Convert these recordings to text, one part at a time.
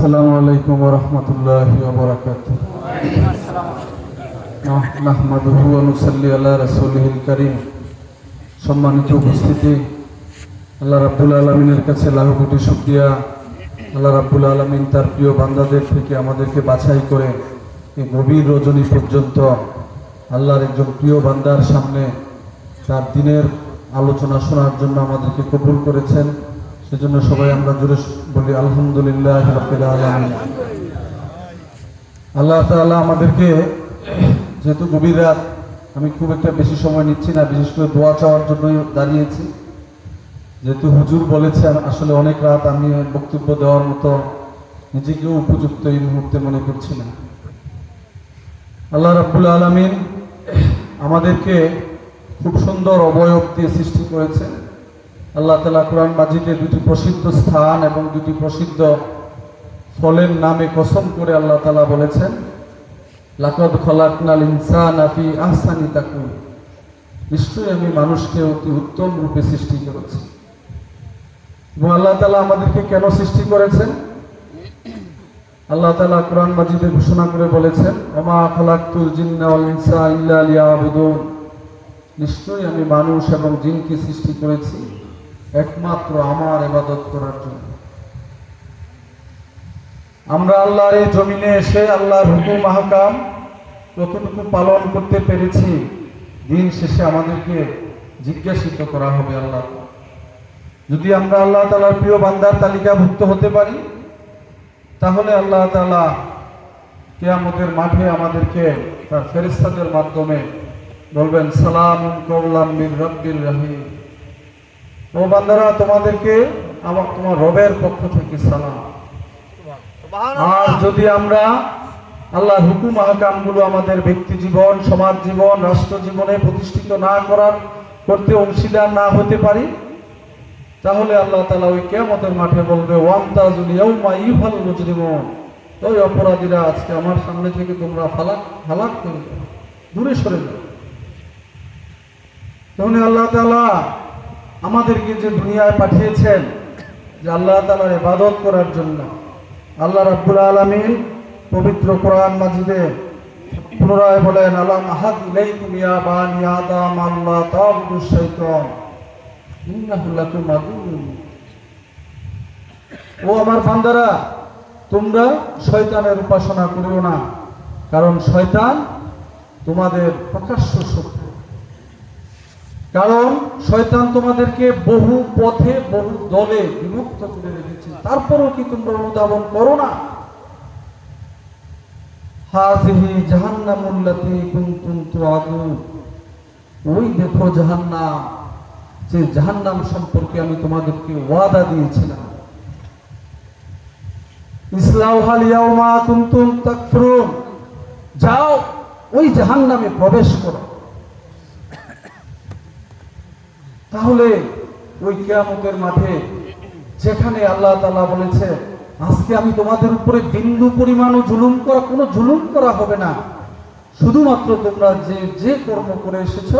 আসসালামু আলাইকুম ওয়া রাহমাতুল্লাহি ওয়া বারাকাতুহু। নাহমাদুহু ওয়া নুসাল্লি আলা রাসূলিহিল কারীম। সম্মানিত উপস্থিতি, আল্লাহ রাব্বুল আলামিনের কাছে লাখো কোটি শুকরিয়া। আল্লাহ রাব্বুল আলামিন তার প্রিয় বান্দাদের থেকে আমাদেরকে বাছাই করে এই গভীর রজনী পর্যন্ত আল্লাহর একজন প্রিয় বান্দার সামনে তার দিনের আলোচনা শোনার জন্য আমাদেরকে কবুল করেছেন। সেজন্য সবাই আমরা জোরে বলি আলহামদুলিল্লাহ রাব্বিল আলামিন। আল্লাহ তাআলা আমাদেরকে, যেহেতু গভীর রাত, আমি খুব একটা বেশি সময় নিচ্ছি না, বিশেষ করে দোয়া চাওয়ার জন্যই দাঁড়িয়েছি। যেহেতু হুজুর বলেছেন, আসলে অনেক রাত আমি বক্তব্য দেওয়ার মতো নিজেকেও উপযুক্ত এই মুহূর্তে মনে করছি না। আল্লাহ রাব্বুল আলামিন আমাদেরকে খুব সুন্দর অবয়ব দিয়ে সৃষ্টি করেছেন। আল্লাহ তাআলা কোরআন মাজিদে দুটি প্রসিদ্ধ স্থান এবং দুটি প্রসিদ্ধ ফলের নামে কসম করে আল্লাহ তাআলা বলেছেন, লাকাদ খালাকনাল ইনসানা ফি আহসানি তাকওয়িম। নিশ্চয়ই আমি মানুষকে অতি উত্তম রূপে সৃষ্টি করেছি। এবং আল্লাহ তাআলা আমাদেরকে কেন সৃষ্টি করেছেন? আল্লাহ তাআলা কোরআন মাজিদে ঘোষণা করে বলেছেন, ওমা খালাকতুল জিন্না ওয়াল ইনসা ইল্লা লিয়াবুদুন। নিশ্চয়ই আমি মানুষ এবং জিনকে সৃষ্টি করেছি একমাত্র আমার ইবাদত করার জন্য। আমরা আল্লাহর এই জমিনে এসে আল্লাহর হুকুম আহকাম কতটুকু পালন করতে পেরেছি, দিন শেষে আমাদেরকে জিজ্ঞাসিত করা হবে। আল্লাহ, যদি আমরা আল্লাহ তাআলার প্রিয় বান্দার তালিকাভুক্ত হতে পারি, তাহলে আল্লাহ তাআলা কিয়ামতের মাঠে আমাদেরকে তার ফেরেশতাদের মাধ্যমে বলবেন, সালামুন কাওলাম মির রাব্বির রহিম। ও বান্দারা, তোমাদেরকে তোমার রবের পক্ষ থেকে সালাম। আর যদি আমরা আল্লাহর হুকুম আহকামগুলো আমাদের ব্যক্তি জীবন, সমাজ জীবন, রাষ্ট্র জীবনে প্রতিষ্ঠিত না করতে অংশীদার না হতে পারি, তাহলে আল্লাহ তাআলা ওই কিয়ামতের মাঠে বলবে, ওয়ামতাজুল ইয়াউমা ইউফাল মুজরিমুন। ওই অপরাধীরা, আজকে আমার সামনে থেকে তোমরা হালাক করে যাও, দূরে সরে যাও। তখন আল্লাহ তাআলা আমাদেরকে যে দুনিয়ায় পাঠিয়েছেন, যে আল্লাহ তাআলার ইবাদত করার জন্য, আল্লাহ রাব্বুল আলামিন পবিত্র কোরআন মাজিদে পুনরায় বলেন, আলাম আহাদ ইলাইকুম ইয়া বানি আদম আল্লা তা'বুদুশ শাইতান ইন্নাহু লাকুম আদুউন। ও আমার বান্দারা, তোমরা শয়তানের উপাসনা করিও না, কারণ শয়তান তোমাদের প্রকাশ্য শত্রু। কারণ শয়তান তোমাদেরকে বহু পথে বহু দলে বিভক্ত করে রেখেছে, তারপরও কি তোমরা অনুধাবন করো না? হাযিহি জাহান্নামুল্লাতী কুনতুম তুআদুন। ওই দেখো জাহান্নাম, যে জাহান্নাম সম্পর্কে আমি তোমাদেরকে ওয়াদা দিয়েছিলাম। ইসলাউহাল ইয়াউমা কুনতুম তাকফুরুন। যাও, ওই জাহান্নামে প্রবেশ করো। তাহলে ওই কিয়ামতের মাঠে, যেখানে আল্লাহ তাআলা বলেছে, আজকে আমি তোমাদের উপরে বিন্দু পরিমাণও কোনো জুলুম করা হবে না, শুধুমাত্র তোমরা যে কর্ম করে এসেছো,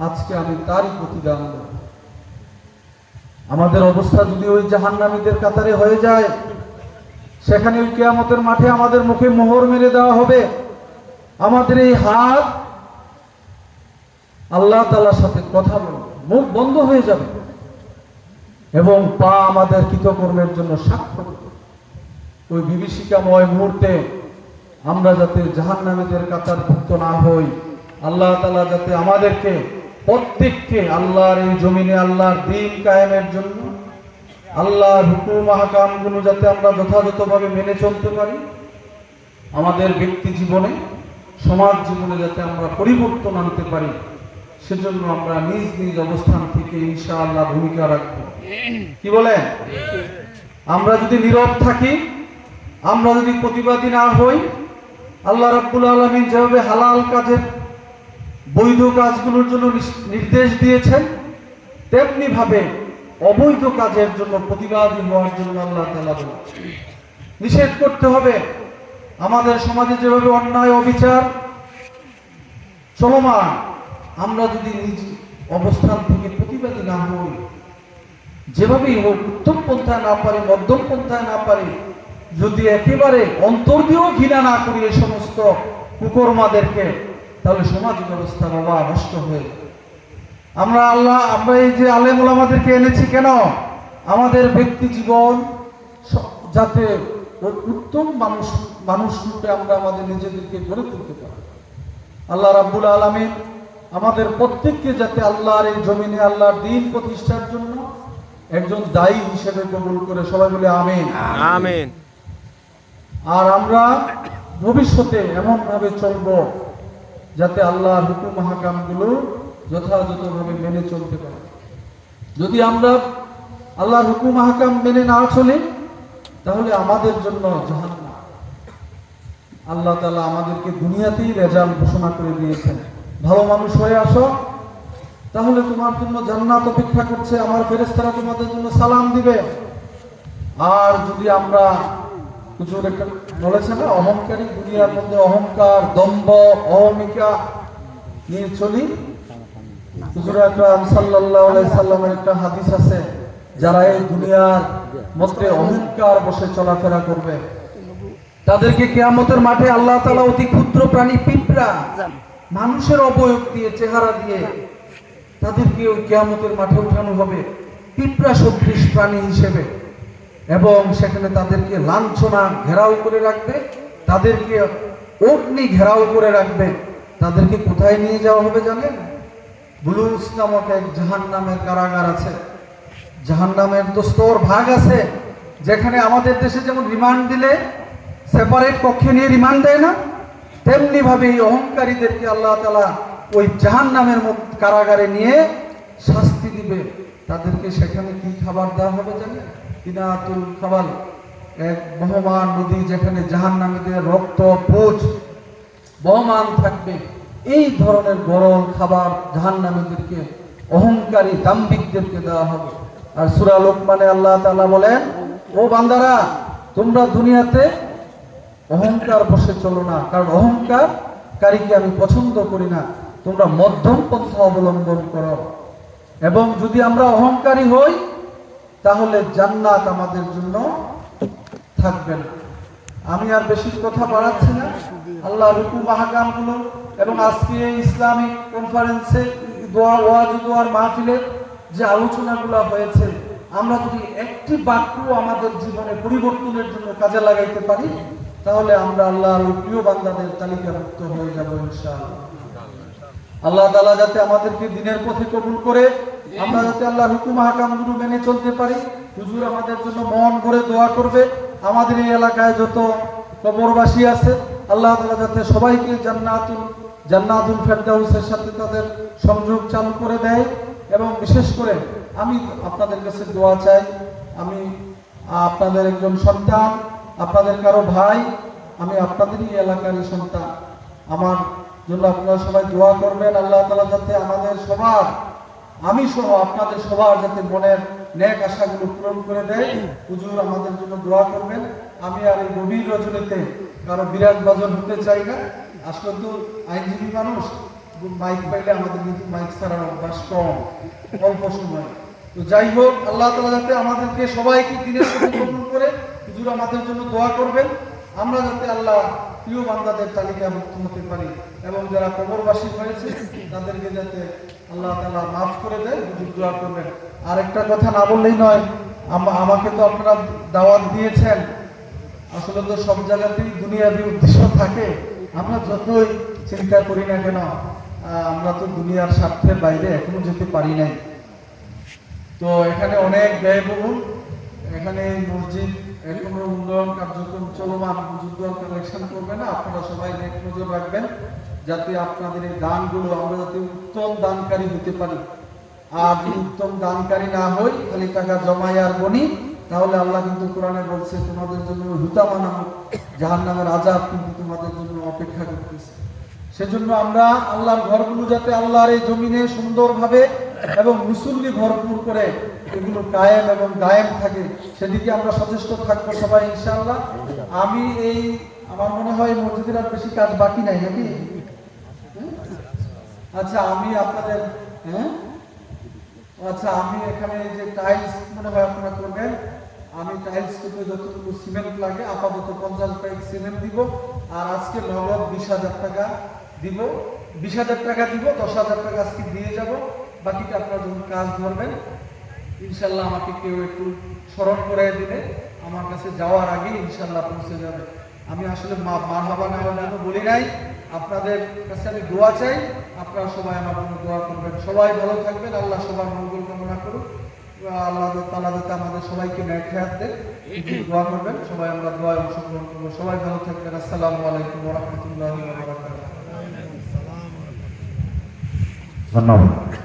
আজকে আমি তারই প্রতিদান দেব। আমাদের অবস্থা যদি ওই জাহান্নামীদের কাতারে হয়ে যায়, সেখানে ওই কিয়ামতের মাঠে আমাদের মুখে মোহর মেরে দেওয়া হবে। আমাদের এই হাত আল্লাহ তাআলার সাথে কথা বলবে, মুখ বন্ধ হয়ে যাবে, এবং পা আমাদের কৃতকর্মের জন্য সাক্ষ্য দেবে। ওই বিভীষিকাময় মুহূর্তে আমরা যাতে জাহান্নামীদের কাতারভুক্ত না হই, আল্লাহ তাআলা যাতে আমাদেরকে প্রত্যেককে আল্লাহর এই জমিনে আল্লাহর দ্বীন কায়েমের জন্য আল্লাহর হুকুম আহকামগুলো যাতে আমরা যথাযথভাবে মেনে চলতে পারি, আমাদের ব্যক্তি জীবনে, সমাজ জীবনে যাতে আমরা পরিবর্তন আনতে পারি, সেজন্য আমরা নিজ নিজ অবস্থান থেকে ইনশাআল্লাহ ভূমিকা রাখব। কি বলেন? আমরা যদি নীরব থাকি, আমরা যদি প্রতিবাদী না হই, আল্লাহ রাব্বুল আলামিন যেভাবে হালাল কাজের, বৈধ কাজগুলোর জন্য নির্দেশ দিয়েছেন, তেমনি ভাবে অবৈধ কাজের জন্য প্রতিবাদী হওয়ার জন্য আল্লাহ তাআলা নিষেধ করতে হবে। আমাদের সমাজে যেভাবে অন্যায় অবিচার চলমান, আমরা যদি নিজ অবস্থান থেকে প্রতিবাদী না হই, যেভাবেই হোক, উত্তম পন্থায় না পারি, মধ্যম পন্থায় না পারি, যদি একেবারে অন্তর দিয়েও ঘৃণা না করি এই সমস্ত কুকর্মাদেরকে, তাহলে সমাজ ব্যবস্থা বাবা নষ্ট হয়ে যাবে। আমরা এই যে আলেম ওলামাদেরকে এনেছি কেন? আমাদের ব্যক্তি জীবন যাতে উত্তম মানুষ রূপে আমরা আমাদের নিজেদেরকে গড়ে তুলতে পারি। আল্লাহ রাব্বুল আলামিন আমাদের প্রত্যেককে যাতে আল্লাহর এই জমিনে আল্লাহর দ্বীন প্রতিষ্ঠার জন্য একজন দায়ী হিসেবে কবুল করে, সবাই বলে আমিন আমিন। আর আমরা ভবিষ্যতে এমন ভাবে চলব যাতে আল্লাহর হুকুম হাকামগুলো যথাযথভাবে মেনে চলতে পারে। যদি আমরা আল্লাহর হুকুম হাকাম মেনে না চলি, তাহলে আমাদের জন্য জাহান্নাম। আল্লাহ তাআলা আমাদেরকে দুনিয়াতেই রেজাল্ট ঘোষণা করে দিয়েছেন, ভালো মানুষ হয়ে আসো, তাহলে তোমার জন্য জান্নাত অপেক্ষা করছে, আমার ফেরেশতারা তোমাদের জন্য সালাম দিবে। আর যদি আমরা হুজুর একটা বলেছে না, অহংকারী, দুনিয়ার মধ্যে অহংকার, দম্ভ, অহমিকা নিয়ে চলি। হুজুর আকরাম সাল্লাল্লাহু আলাইহি সাল্লামের একটা হাদিস আছে, যারা এই দুনিয়ার মধ্যে অহংকার বসে চলাফেরা করবে, তাদেরকে কিয়ামতের মাঠে আল্লাহ তাআলা অতি ক্ষুদ্র প্রাণী পিঁপড়া মানুষের অবয়ব দিয়ে, চেহারা দিয়ে তাদেরকে ওই কিয়ামতের মাঠে উঠানো হবে পিঁপড়া সদৃশ প্রাণী হিসেবে, এবং সেখানে তাদেরকে লাঞ্ছনা ঘেরাও করে রাখবে, তাদেরকে অগ্নি ঘেরাও করে রাখবে। তাদেরকে কোথায় নিয়ে যাওয়া হবে জানেন? বুলুস নামক এক জাহান্নামের কারাগার আছে। জাহান্নামের তো স্তর ভাগ আছে, যেখানে আমাদের দেশে যেমন রিমান্ড দিলে সেপারেট কক্ষে নিয়ে রিমান্ড দেয় না, তেমনি ভাবে এই অহংকারীদেরকে আল্লাহ তাআলা ওই জাহান্নামের কারাগারে নিয়ে শাস্তি দিবে। তাদেরকে সেখানে কি খাবার দেওয়া হবে জানেন? কিনাতুল খাবাল, এক বহমান নদী, যেখানে জাহান্নামীদের রক্ত পুজ বহমান থাকবে। এই ধরনের গরল খাবার জাহান্নামীদেরকে, অহংকারী দাম্ভিকদেরকে দেওয়া হবে। আর সূরা লোকমানে আল্লাহ তাআলা বলেন, ও বান্দারা, তোমরা দুনিয়াতে অহংকার বসে চলো না, কারণ অহংকারীকে আমি পছন্দ করি না। তোমরা মধ্যম পন্থা অবলম্বন করো, এবং যদি আমরা অহংকারী হই তাহলে জান্নাত আমাদের জন্য থাকবে না। আমি আর বেশি কথা বাড়াচ্ছি না। আল্লাহর হুকুম আহকামগুলো এবং আজকে এই ইসলামিক কনফারেন্সে দোয়া ওয়াজ দোয়ার মাহফিলের যে আলোচনাগুলো হয়েছে, আমরা যদি একটি বাক্য আমাদের জীবনে পরিবর্তনের জন্য কাজে লাগাইতে পারি, তাহলে আমরা আল্লাহর প্রিয় বান্দাদের তালিকাভুক্ত হয়ে যাব ইনশাআল্লাহ। আল্লাহ তাআলা যাতে আমাদেরকে দ্বীনের পথে কবুল করে, আমরা যাতে আল্লাহর হুকুম আহকামগুলো মেনে চলতে পারি। হুজুর আমাদের জন্য মন ভরে দোয়া করবে। আমাদের এই এলাকায় যত কবরবাসী আছে, আল্লাহ তাআলা যাতে সবাইকে জান্নাতুল ফেরদাউসের সাথে তাদের সংযোগ চালু করে দেয়। এবং বিশেষ করে আমি আপনাদের কাছে দোয়া চাই, আমি আপনাদের একজন সন্তান, আপনাদের কারো ভাই, আমি আপনাদেরই এলাকারই সন্তান। আমার জন্য আপনারা সবাই দোয়া করবেন। আল্লাহ তাআলা যাতে আমাদের সবার, আমি সহ আপনাদের সবার যাতে মনের নেক আশাগুলো পূরণ করে দেয়। হুজুর আমাদের জন্য দোয়া করবেন। আমি আর এই গভীর রজনীতে কারো বিরাট বাজন হতে চাই না। আসলে তো আইনজীবী মানুষ, মাইক পাইলে আমাদের কিন্তু মাইক ছাড়ার অভ্যাস কম, অল্প সময়। তো যাই হোক, আল্লাহ তাআলা যাতে আমাদেরকে সবাইকে দ্বীনের পথে কবুল করে। হুজুর আমাদের জন্য দোয়া করবেন, আমরা যাতে আল্লাহ প্রিয় বান্দাদের তালিকাভুক্ত হতে পারি, এবং যারা কবরবাসী হয়েছে তাদেরকে যাতে আল্লাহ তাআলা মাফ করে দেয়। হুজুর দোয়া করবেন। আর একটা কথা না বললেই নয়, আমাকে তো আপনারা দাওয়াত দিয়েছেন। আসলে তো সব জায়গাতেই দুনিয়াবি উদ্দেশ্য থাকে। আমরা যতই চিন্তা করি না কেন, আমরা তো দুনিয়ার স্বার্থের বাইরে এখনো যেতে পারি নাই। তো এখানে অনেক ব্যয়বহুল, এখানে মসজিদ এখনো উন্নয়ন কার্যক্রম চলমান, যুদ্ধ কালেকশন করবে না। আপনারা সবাই নেক নজর রাখবেন যাতে আপনাদের এই দানগুলো আমরা যাতে উত্তম দানকারী হতে পারি। আর যদি উত্তম দানকারী না হই, খালি টাকা জমাই আর বনি, তাহলে আল্লাহ কিন্তু কোরআনে বলছে তোমাদের জন্য হুতামা নামক জাহান্নামের আযাব কিন্তু তোমাদের জন্য অপেক্ষা করতেছে। সেজন্য আমরা আল্লাহর ঘরগুলো যাতে আল্লাহর এই জমিনে সুন্দরভাবে এবং মুসল্লি ভরপুর করে এগুলো কায়েম এবং দায়েম থাকে, সেদিকে আমরা সচেষ্ট থাকবো সবাই ইনশাআল্লাহ। আমি আমার মনে হয় মসজিদের আর বেশি কাজ বাকি নাই নাকি? আচ্ছা, আমি আপনাদের আচ্ছা, আমি এখানে যে টাইলস মনে হয় আপনারা করবেন, আমি টাইলস করতে যতটুকু সিমেন্ট লাগে আপাতত 50 ব্যাগ সিমেন্ট দিব, আর আজকে নগদ 20,000 টাকা দিব। 20,000 টাকা দিব, 10,000 টাকা আজকে দিয়ে যাব। বাকিটা আপনারা যখন কাজ ধরবেন ইনশাল্লাহ আমাকে কেউ একটু স্মরণ করে দিলে আমার কাছে যাওয়ার আগে ইনশাল্লাহ পৌঁছে যাবে। আমি আসলে মারহাবা নেওয়ার জন্য বলি নাই, আপনাদের কাছে আমি দোয়া চাই, আপনারা সবাই আমার জন্য দোয়া করবেন। সবাই ভালো থাকবেন, আল্লাহ সবার মঙ্গল কামনা করুন। আল্লাহ তাআলা যাতে আমাদের সবাইকে নেক হায়াত দেন, দোয়া করবেন। সবাই আমরা দোয়ায় অংশগ্রহণ করবো। সবাই ভালো থাকবেন। আসসালামু আলাইকুম ওয়া রাহমাতুল্লাহি ওয়া বারাকাতুহু। ধন্যবাদ।